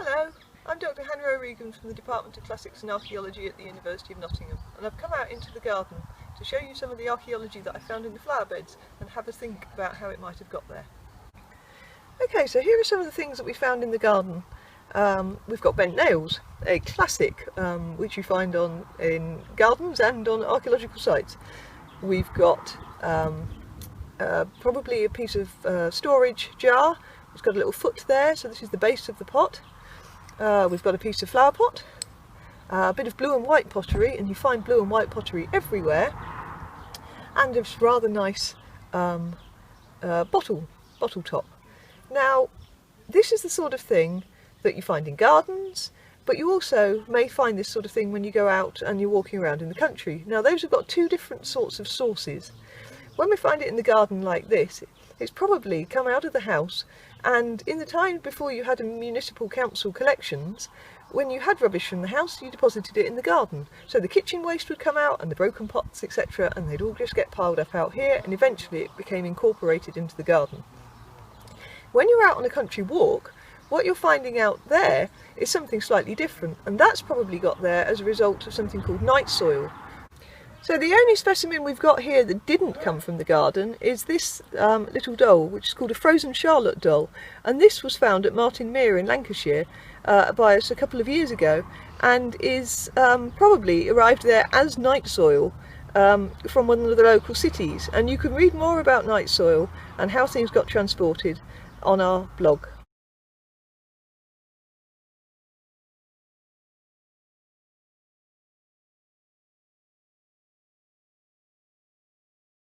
Hello, I'm Dr. Hannah O'Regan from the Department of Classics and Archaeology at the University of Nottingham, and I've come out into the garden to show you some of the archaeology that I found in the flower beds and have a think about how it might have got there. Okay, so here are some of the things that we found in the garden. We've got bent nails, a classic which you find in gardens and on archaeological sites. We've got probably a piece of storage jar. It's got a little foot there, so this is the base of the pot. We've got a piece of flower pot, a bit of blue and white pottery, and you find blue and white pottery everywhere, and a rather nice bottle top. Now, this is the sort of thing that you find in gardens, but you also may find this sort of thing when you go out and you're walking around in the country. Now, those have got two different sorts of sources. When we find it in the garden like this, it's probably come out of the house, and in the time before you had municipal council collections, when you had rubbish from the house, you deposited it in the garden. So the kitchen waste would come out and the broken pots, etc., and they'd all just get piled up out here, and eventually it became incorporated into the garden. When you're out on a country walk, what you're finding out there is something slightly different, and that's probably got there as a result of something called night soil. So the only specimen we've got here that didn't come from the garden is this little doll, which is called a frozen Charlotte doll, and this was found at Martin Mere in Lancashire by us a couple of years ago, and is probably arrived there as night soil from one of the local cities. And you can read more about night soil and how things got transported on our blog.